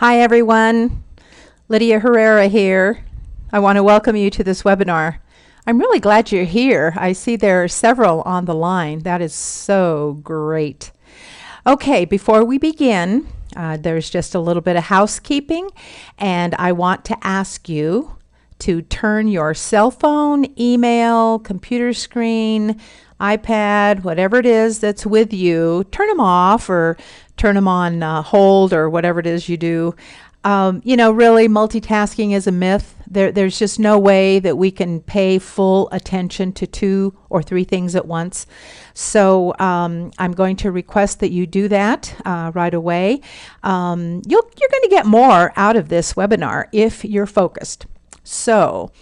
Hi everyone, Lydia Herrera here. I want to welcome you to this webinar. I'm really glad you're here. I see there are several on the line. That is so great. Okay, before we begin, there's just a little bit of housekeeping, and I want to ask you to turn your cell phone, email, computer screen, iPad, whatever it is that's with you, turn them off or turn them on hold or whatever it is you do. Really multitasking is a myth. There's just no way that we can pay full attention to 2 or 3 things at once. So I'm going to request that you do that right away. You're going to get more out of this webinar if you're focused. So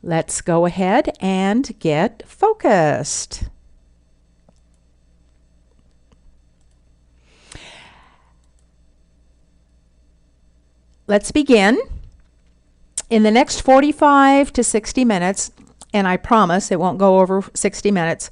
let's go ahead and get focused. Let's begin. In the next 45 to 60 minutes, and I promise it won't go over 60 minutes,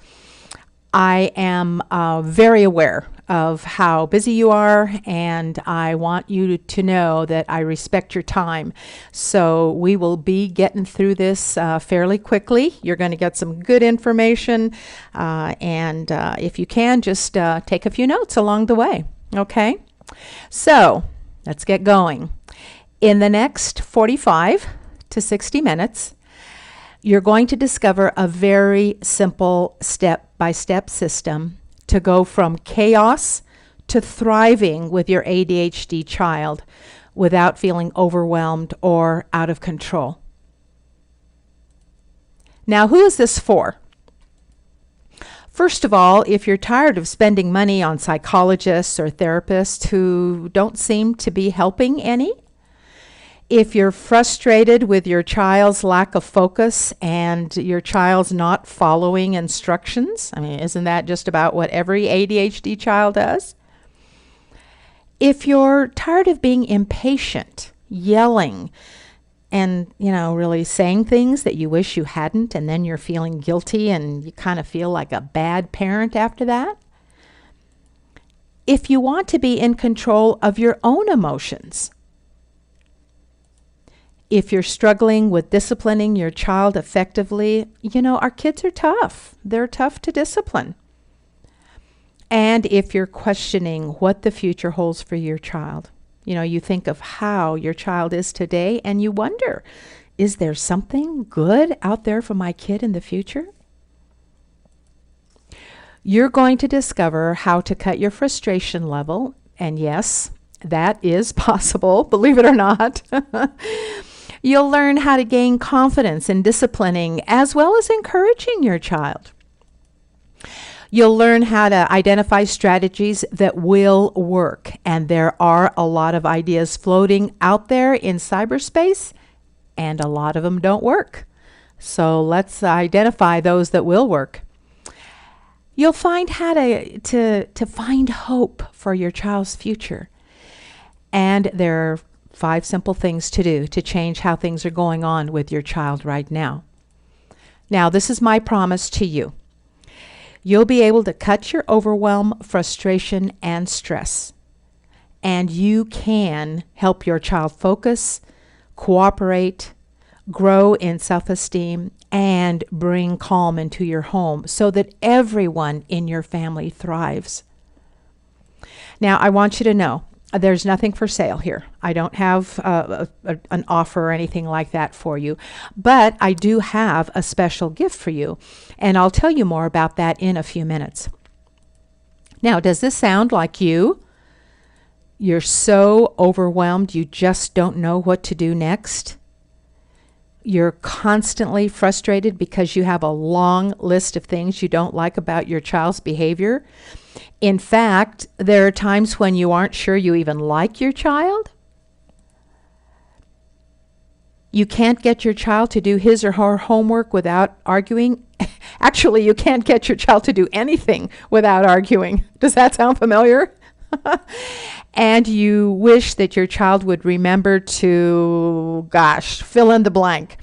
I am very aware of how busy you are, and I want you to know that I respect your time. So we will be getting through this fairly quickly. You're going to get some good information, and if you can, just take a few notes along the way. Okay? So let's get going. In the next 45 to 60 minutes, you're going to discover a very simple step-by-step system to go from chaos to thriving with your ADHD child without feeling overwhelmed or out of control. Now, who is this for? First of all, if you're tired of spending money on psychologists or therapists who don't seem to be helping any, if you're frustrated with your child's lack of focus and your child's not following instructions, I mean, isn't that just about what every ADHD child does? If you're tired of being impatient, yelling, and, really saying things that you wish you hadn't, and then you're feeling guilty and you kind of feel like a bad parent after that. If you want to be in control of your own emotions, if you're struggling with disciplining your child effectively, our kids are tough. They're tough to discipline. And if you're questioning what the future holds for your child, you think of how your child is today and you wonder, is there something good out there for my kid in the future? You're going to discover how to cut your frustration level. And yes, that is possible, believe it or not. You'll learn how to gain confidence in disciplining as well as encouraging your child. You'll learn how to identify strategies that will work. And there are a lot of ideas floating out there in cyberspace, and a lot of them don't work. So let's identify those that will work. You'll find how to find hope for your child's future. And there are 5 simple things to do to change how things are going on with your child right now. Now, this is my promise to you. You'll be able to cut your overwhelm, frustration, and stress. And you can help your child focus, cooperate, grow in self-esteem, and bring calm into your home so that everyone in your family thrives. Now, I want you to know, there's nothing for sale here. I don't have an offer or anything like that for you, but I do have a special gift for you, and I'll tell you more about that in a few minutes. Now, does this sound like you? You're so overwhelmed you just don't know what to do next? You're constantly frustrated because you have a long list of things you don't like about your child's behavior. In fact, there are times when you aren't sure you even like your child. You can't get your child to do his or her homework without arguing. Actually, you can't get your child to do anything without arguing. Does that sound familiar? And you wish that your child would remember to, fill in the blank.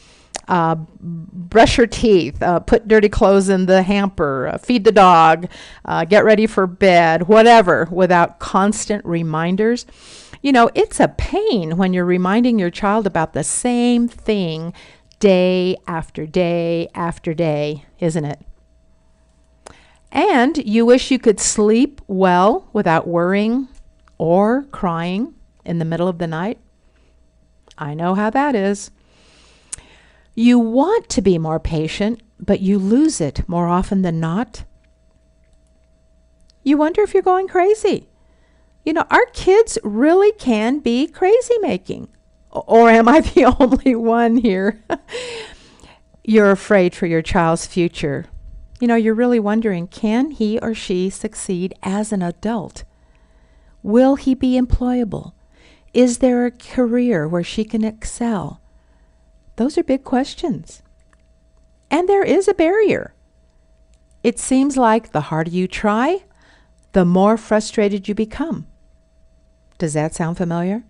brush your teeth, put dirty clothes in the hamper, feed the dog, get ready for bed, whatever, without constant reminders. You know, it's a pain when you're reminding your child about the same thing day after day after day, isn't it? And you wish you could sleep well without worrying or crying in the middle of the night. I know how that is. You want to be more patient, but you lose it more often than not. You wonder if you're going crazy. You know, our kids really can be crazy making. Or am I the only one here? You're afraid for your child's future. You know, you're really wondering, can he or she succeed as an adult? Will he be employable? Is there a career where she can excel? Those are big questions. And there is a barrier. It seems like the harder you try, the more frustrated you become. Does that sound familiar?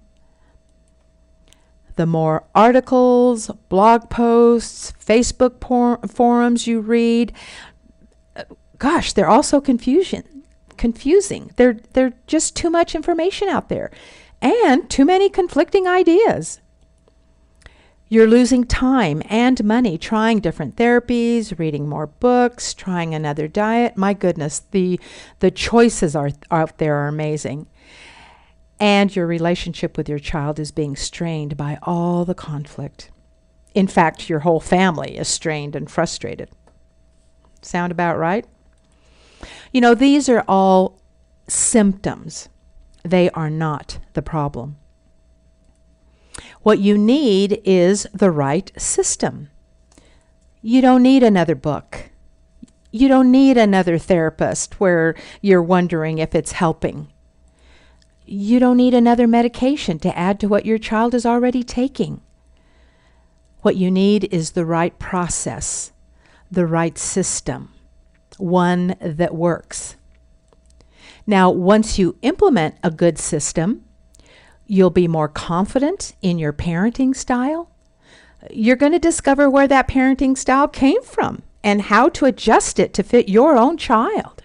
The more articles, blog posts, Facebook forums you read, gosh, they're also confusing. They're just too much information out there and too many conflicting ideas. You're losing time and money trying different therapies, reading more books, trying another diet. My goodness, the choices out there are amazing. And your relationship with your child is being strained by all the conflict. In fact, your whole family is strained and frustrated. Sound about right? You know, these are all symptoms. They are not the problem. What you need is the right system. You don't need another book. You don't need another therapist where you're wondering if it's helping. You don't need another medication to add to what your child is already taking. What you need is the right process, the right system, one that works. Now, once you implement a good system, you'll be more confident in your parenting style. You're going to discover where that parenting style came from and how to adjust it to fit your own child.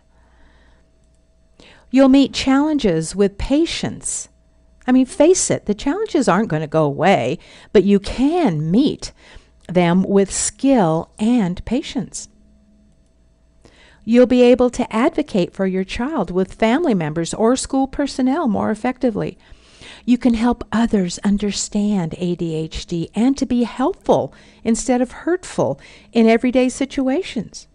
You'll meet challenges with patience. I mean, face it, the challenges aren't going to go away, but you can meet them with skill and patience. You'll be able to advocate for your child with family members or school personnel more effectively. You can help others understand ADHD and to be helpful instead of hurtful in everyday situations.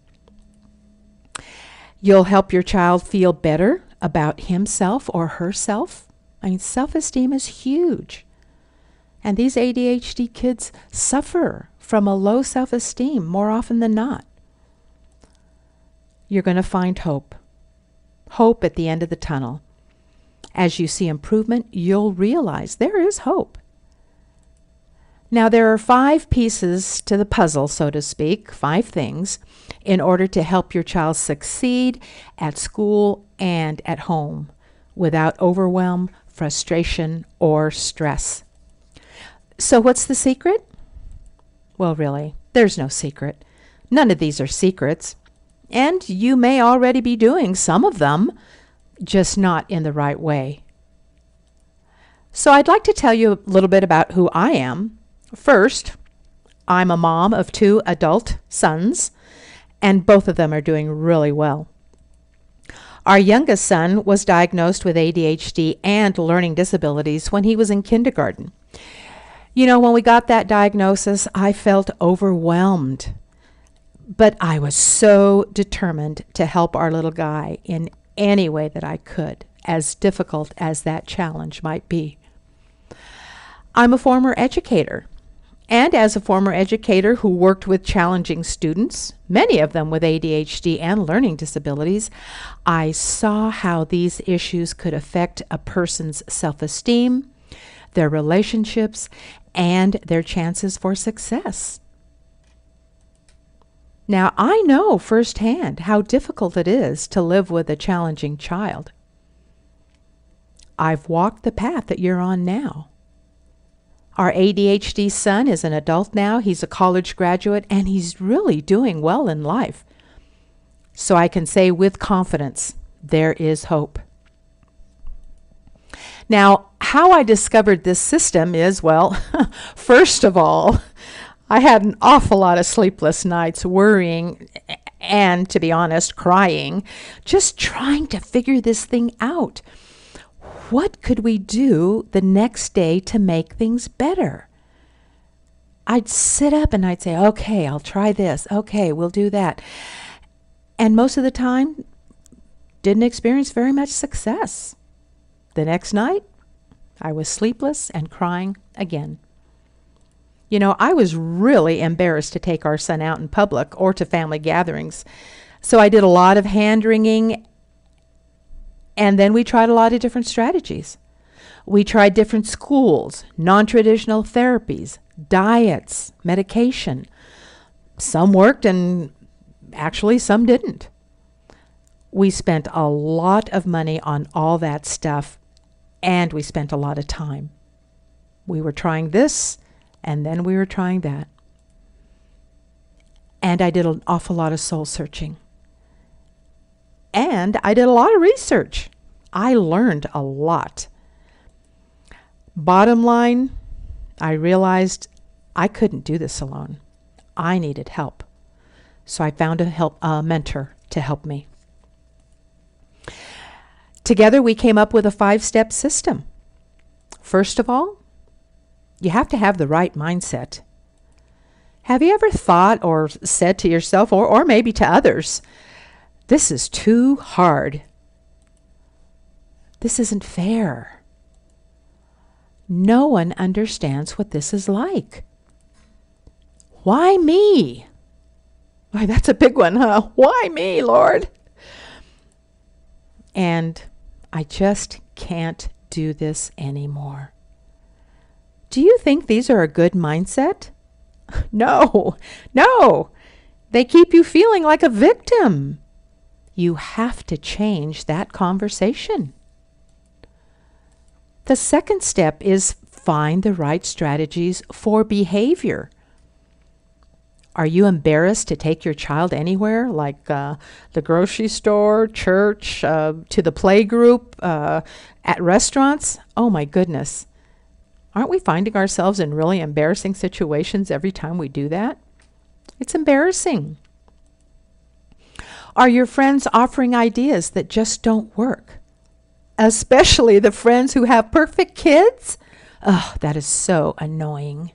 You'll help your child feel better about himself or herself. I mean, self-esteem is huge. And these ADHD kids suffer from a low self-esteem more often than not. You're going to find hope. Hope at the end of the tunnel. As you see improvement, you'll realize there is hope. Now, there are 5 pieces to the puzzle, so to speak, 5 things, in order to help your child succeed at school and at home without overwhelm, frustration, or stress. So what's the secret? Well, really, there's no secret. None of these are secrets. And you may already be doing some of them, just not in the right way. So I'd like to tell you a little bit about who I am. First, I'm a mom of 2 adult sons, and both of them are doing really well. Our youngest son was diagnosed with ADHD and learning disabilities when he was in kindergarten. You know, when we got that diagnosis, I felt overwhelmed. But I was so determined to help our little guy in any way that I could, as difficult as that challenge might be. I'm a former educator, and as a former educator who worked with challenging students, many of them with ADHD and learning disabilities, I saw how these issues could affect a person's self-esteem, their relationships, and their chances for success. Now, I know firsthand how difficult it is to live with a challenging child. I've walked the path that you're on now. Our ADHD son is an adult now. He's a college graduate, and he's really doing well in life. So I can say with confidence, there is hope. Now, how I discovered this system is, well, first of all, I had an awful lot of sleepless nights worrying and, to be honest, crying, just trying to figure this thing out. What could we do the next day to make things better? I'd sit up and I'd say, okay, I'll try this. Okay, we'll do that. And most of the time, didn't experience very much success. The next night, I was sleepless and crying again. You know, I was really embarrassed to take our son out in public or to family gatherings. So I did a lot of hand-wringing, and then we tried a lot of different strategies. We tried different schools, non-traditional therapies, diets, medication. Some worked and actually some didn't. We spent a lot of money on all that stuff, and we spent a lot of time. We were trying this, and then we were trying that. And I did an awful lot of soul searching. And I did a lot of research. I learned a lot. Bottom line, I realized I couldn't do this alone. I needed help. So I found a mentor to help me. Together, we came up with a 5-step system. First of all, you have to have the right mindset. Have you ever thought or said to yourself, or maybe to others, this is too hard. This isn't fair. No one understands what this is like. Why me? Why, that's a big one, huh? Why me, Lord? And I just can't do this anymore. Do you think these are a good mindset? No. They keep you feeling like a victim. You have to change that conversation. The second step is find the right strategies for behavior. Are you embarrassed to take your child anywhere, like the grocery store, church, to the play group, at restaurants? Oh my goodness. Aren't we finding ourselves in really embarrassing situations every time we do that? It's embarrassing. Are your friends offering ideas that just don't work? Especially the friends who have perfect kids? Oh, that is so annoying.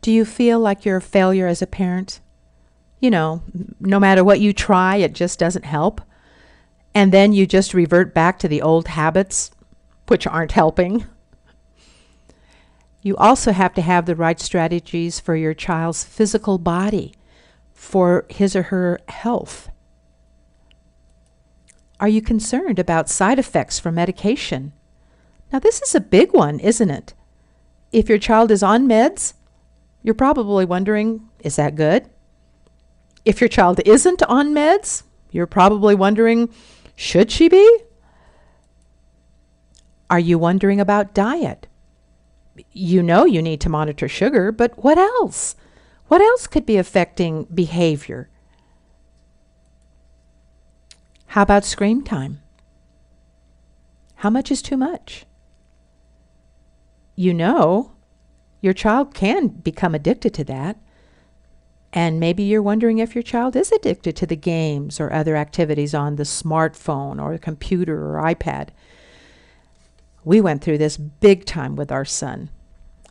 Do you feel like you're a failure as a parent? You know, no matter what you try, it just doesn't help. And then you just revert back to the old habits, which aren't helping. You also have to have the right strategies for your child's physical body, for his or her health. Are you concerned about side effects from medication? Now, this is a big one, isn't it? If your child is on meds, you're probably wondering, is that good? If your child isn't on meds, you're probably wondering, should she be? Are you wondering about diet? You know you need to monitor sugar, but what else? What else could be affecting behavior? How about screen time? How much is too much? You know, your child can become addicted to that. And maybe you're wondering if your child is addicted to the games or other activities on the smartphone or the computer or iPad. We went through this big time with our son.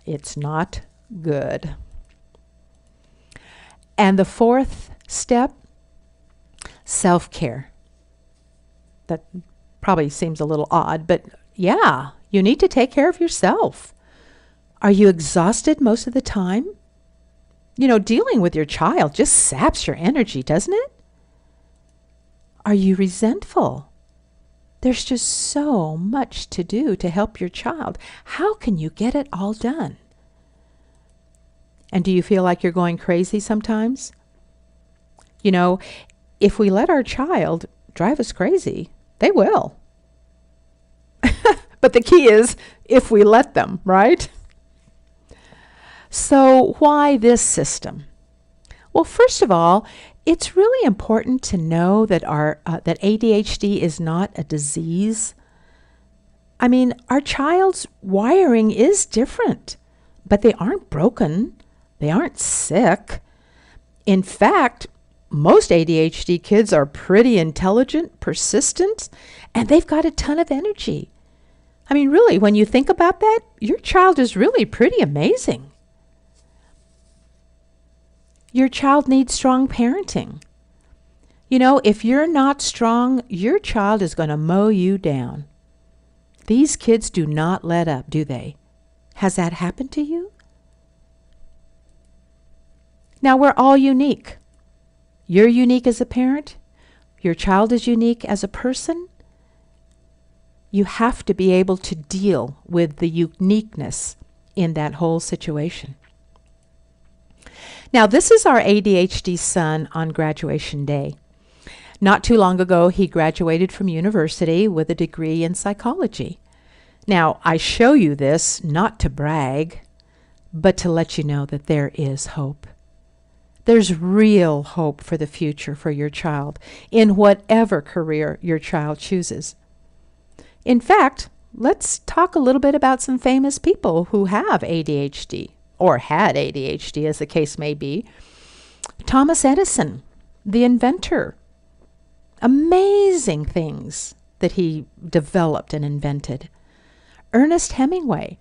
It's not good. And the fourth step, self-care. That probably seems a little odd, but yeah, you need to take care of yourself. Are you exhausted most of the time? You know, dealing with your child just saps your energy, doesn't it? Are you resentful? There's just so much to do to help your child. How can you get it all done? And do you feel like you're going crazy sometimes? You know, if we let our child drive us crazy, they will. But the key is if we let them, right? So why this system? Well, first of all, it's really important to know that that ADHD is not a disease. I mean, our child's wiring is different, but they aren't broken. They aren't sick. In fact, most ADHD kids are pretty intelligent, persistent, and they've got a ton of energy. I mean, really, when you think about that, your child is really pretty amazing. Your child needs strong parenting. You know, if you're not strong, your child is going to mow you down. These kids do not let up, do they? Has that happened to you? Now, we're all unique. You're unique as a parent. Your child is unique as a person. You have to be able to deal with the uniqueness in that whole situation. Now, this is our ADHD son on graduation day. Not too long ago, he graduated from university with a degree in psychology. Now, I show you this not to brag, but to let you know that there is hope. There's real hope for the future for your child in whatever career your child chooses. In fact, let's talk a little bit about some famous people who have ADHD, or had ADHD as the case may be. Thomas Edison, the inventor. Amazing things that he developed and invented. Ernest Hemingway,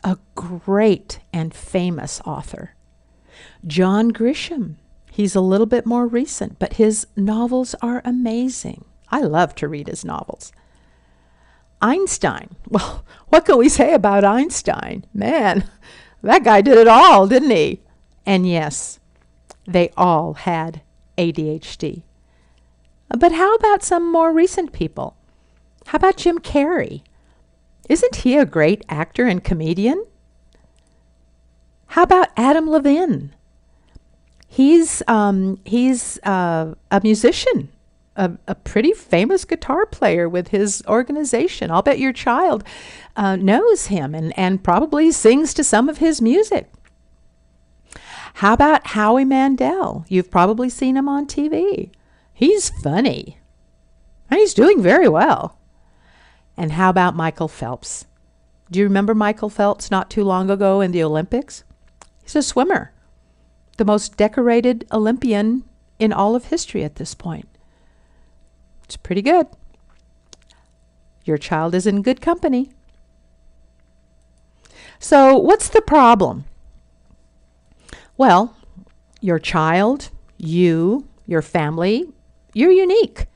a great and famous author. John Grisham, he's a little bit more recent, but his novels are amazing. I love to read his novels. Einstein, well, what can we say about Einstein? Man, that guy did it all, didn't he? And yes, they all had ADHD. But how about some more recent people? How about Jim Carrey? Isn't he a great actor and comedian? How about Adam Levine? He's a musician, a pretty famous guitar player with his organization. I'll bet your child knows him and probably sings to some of his music. How about Howie Mandel? You've probably seen him on TV. He's funny, and he's doing very well. And how about Michael Phelps? Do you remember Michael Phelps not too long ago in the Olympics? He's a swimmer, the most decorated Olympian in all of history at this point. It's pretty good. Your child is in good company. So what's the problem? Well, your child, you, your family, you're unique.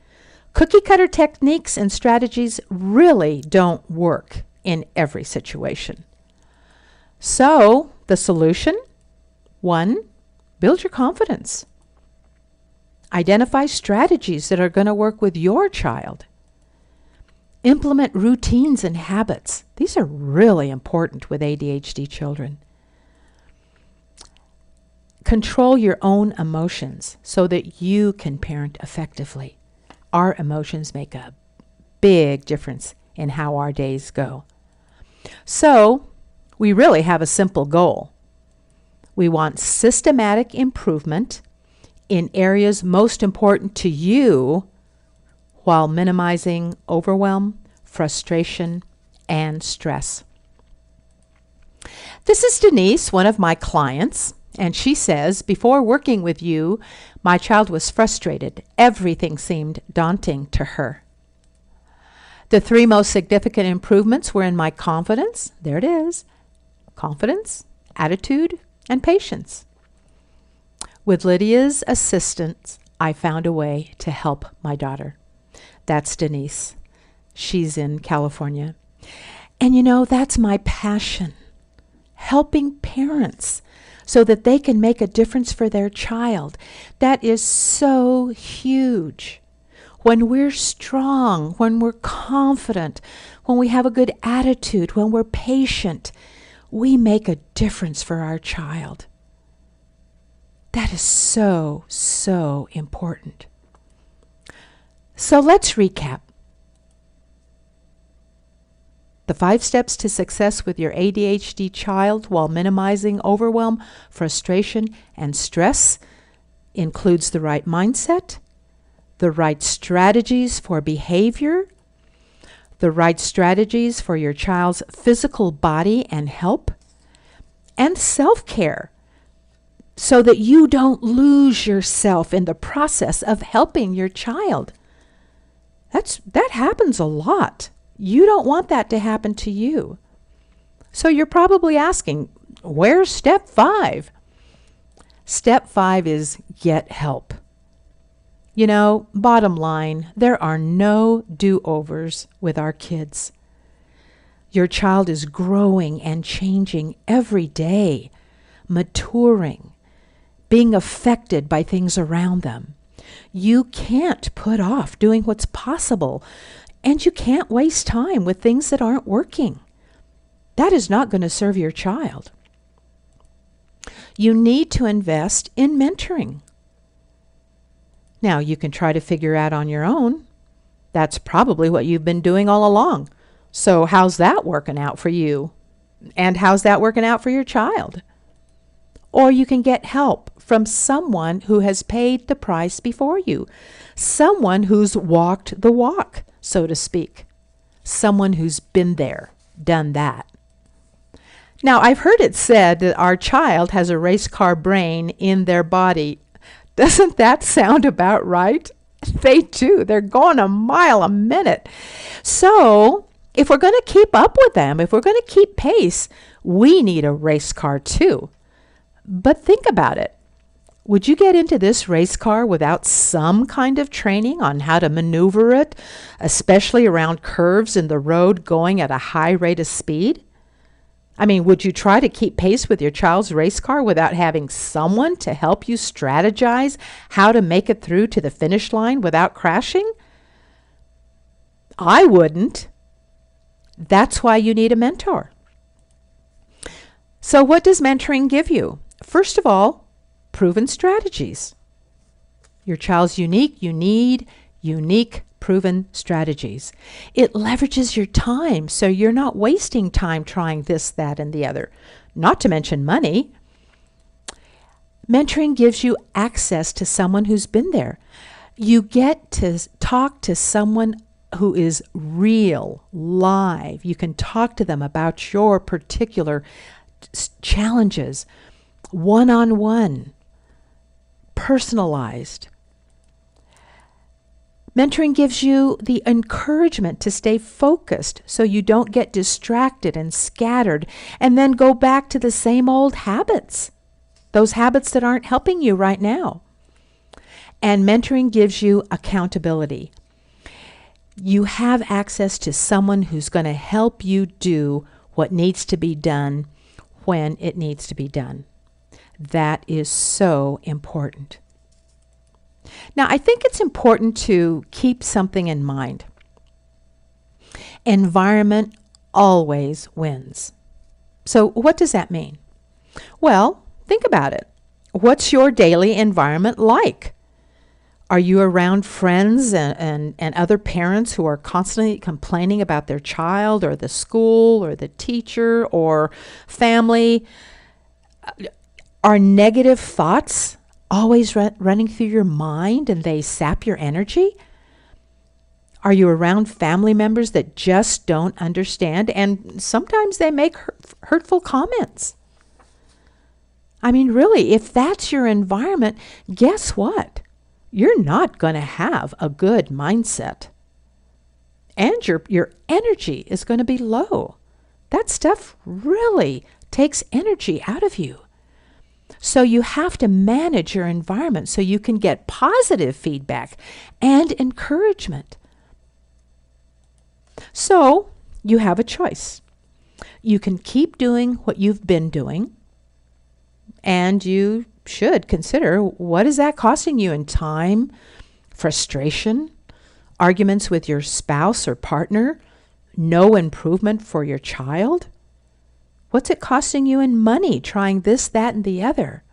Cookie cutter techniques and strategies really don't work in every situation. So the solution? 1, build your confidence. Identify strategies that are going to work with your child. Implement routines and habits. These are really important with ADHD children. Control your own emotions so that you can parent effectively. Our emotions make a big difference in how our days go. So, we really have a simple goal. We want systematic improvement in areas most important to you while minimizing overwhelm, frustration, and stress. This is Denise, one of my clients, and she says, before working with you, my child was frustrated. Everything seemed daunting to her. The 3 most significant improvements were in my confidence. There it is. Confidence, attitude, and patience. With Lydia's assistance, I found a way to help my daughter. That's Denise. She's in California. And you know, that's my passion. Helping parents so that they can make a difference for their child. That is so huge. When we're strong, when we're confident, when we have a good attitude, when we're patient, we make a difference for our child. That is so, so important. So let's recap. The 5 steps to success with your ADHD child while minimizing overwhelm, frustration, and stress includes the right mindset, the right strategies for behavior, the right strategies for your child's physical body and help, and self-care so that you don't lose yourself in the process of helping your child. That happens a lot. You don't want that to happen to you. So you're probably asking, where's step 5? Step 5 is get help. You know, bottom line, there are no do-overs with our kids. Your child is growing and changing every day, maturing, being affected by things around them. You can't put off doing what's possible, and you can't waste time with things that aren't working. That is not going to serve your child. You need to invest in mentoring. Now, you can try to figure out on your own. That's probably what you've been doing all along. So how's that working out for you? And how's that working out for your child? Or you can get help from someone who has paid the price before you, someone who's walked the walk, so to speak, someone who's been there, done that. Now, I've heard it said that our child has a race car brain in their body. Doesn't that sound about right? They do. They're going a mile a minute. So if we're going to keep up with them, if we're going to keep pace, we need a race car too. But think about it. Would you get into this race car without some kind of training on how to maneuver it, especially around curves in the road going at a high rate of speed? I mean, would you try to keep pace with your child's race car without having someone to help you strategize how to make it through to the finish line without crashing? I wouldn't. That's why you need a mentor. So what does mentoring give you? First of all, proven strategies. Your child's unique. You need unique, proven strategies. It leverages your time, so you're not wasting time trying this, that, and the other. Not to mention money. Mentoring gives you access to someone who's been there. You get to talk to someone who is real, live. You can talk to them about your particular challenges, one-on-one, personalized. Mentoring gives you the encouragement to stay focused so you don't get distracted and scattered and then go back to the same old habits, those habits that aren't helping you right now. And mentoring gives you accountability. You have access to someone who's going to help you do what needs to be done when it needs to be done. That is so important. Now, I think it's important to keep something in mind. Environment always wins. So what does that mean? Well, think about it. What's your daily environment like? Are you around friends and other parents who are constantly complaining about their child or the school or the teacher or family? Are negative thoughts always running through your mind and they sap your energy? Are you around family members that just don't understand and sometimes they make hurtful comments? I mean, really, if that's your environment, guess what? You're not going to have a good mindset. And your energy is going to be low. That stuff really takes energy out of you. So you have to manage your environment so you can get positive feedback and encouragement. So you have a choice. You can keep doing what you've been doing, and you should consider, what is that costing you in time, frustration, arguments with your spouse or partner, no improvement for your child? What's it costing you in money trying this, that, and the other?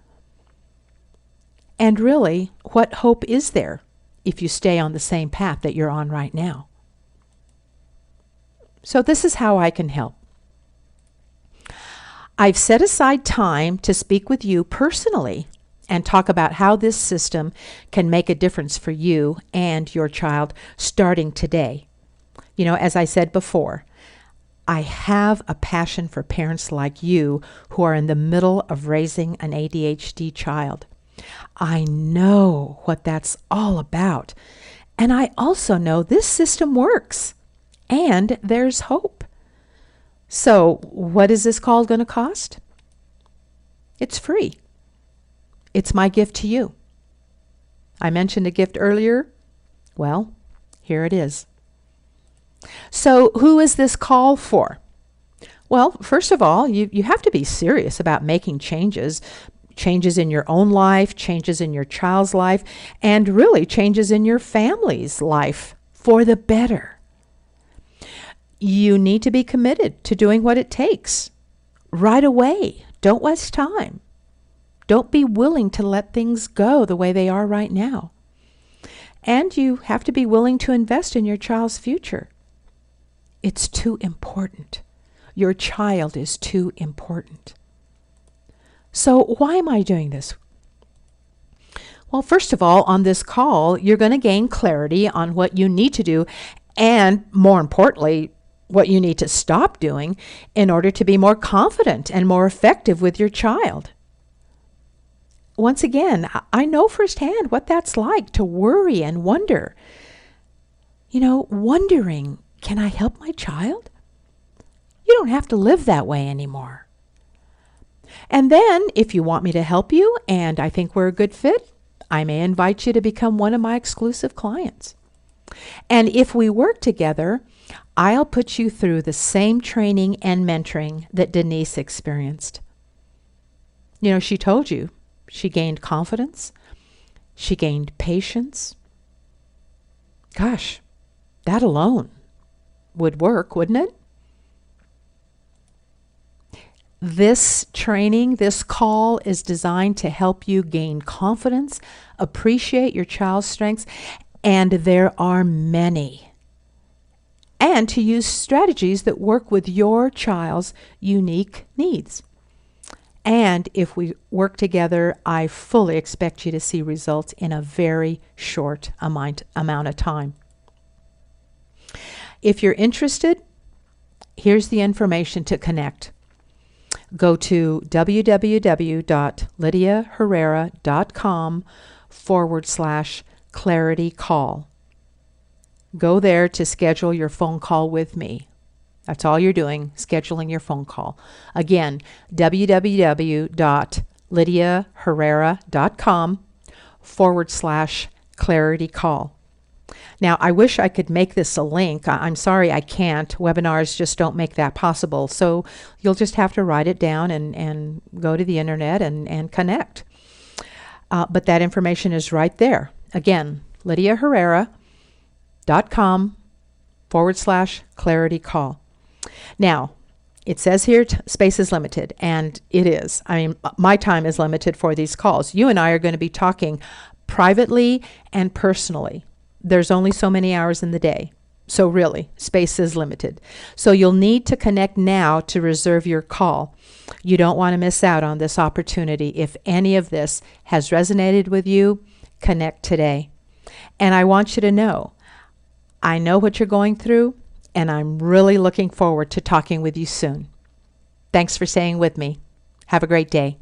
And really, what hope is there if you stay on the same path that you're on right now? So this is how I can help. I've set aside time to speak with you personally and talk about how this system can make a difference for you and your child starting today. You know, as I said before, I have a passion for parents like you who are in the middle of raising an ADHD child. I know what that's all about. And I also know this system works and there's hope. So what is this call going to cost? It's free. It's my gift to you. I mentioned a gift earlier. Well, here it is. So who is this call for? Well, first of all, you have to be serious about making changes in your own life, changes in your child's life, and really changes in your family's life for the better. You need to be committed to doing what it takes right away. Don't waste time. Don't be willing to let things go the way they are right now. And you have to be willing to invest in your child's future. It's too important. Your child is too important. So why am I doing this? Well, first of all, on this call, you're going to gain clarity on what you need to do and, more importantly, what you need to stop doing in order to be more confident and more effective with your child. Once again, I know firsthand what that's like to worry and wonder. You know, wondering, can I help my child? You don't have to live that way anymore. And then, if you want me to help you and I think we're a good fit, I may invite you to become one of my exclusive clients. And if we work together, I'll put you through the same training and mentoring that Denise experienced. You know, she told you she gained confidence. She gained patience. Gosh, that alone would work, wouldn't it? This training, this call is designed to help you gain confidence, appreciate your child's strengths, and there are many. And to use strategies that work with your child's unique needs. And if we work together, I fully expect you to see results in a very short amount of time. If you're interested, here's the information to connect. Go to www.lydiaherrera.com/clarity call. Go there to schedule your phone call with me. That's all you're doing, scheduling your phone call. Again, www.lydiaherrera.com/clarity call. Now, I wish I could make this a link. I'm sorry I can't. Webinars just don't make that possible. So you'll just have to write it down and go to the internet and connect. But that information is right there. Again, lydiaherrera.com/clarity call. Now, it says here space is limited, and it is. I mean, my time is limited for these calls. You and I are going to be talking privately and personally. There's only so many hours in the day. So really, space is limited. So you'll need to connect now to reserve your call. You don't want to miss out on this opportunity. If any of this has resonated with you, connect today. And I want you to know, I know what you're going through, and I'm really looking forward to talking with you soon. Thanks for staying with me. Have a great day.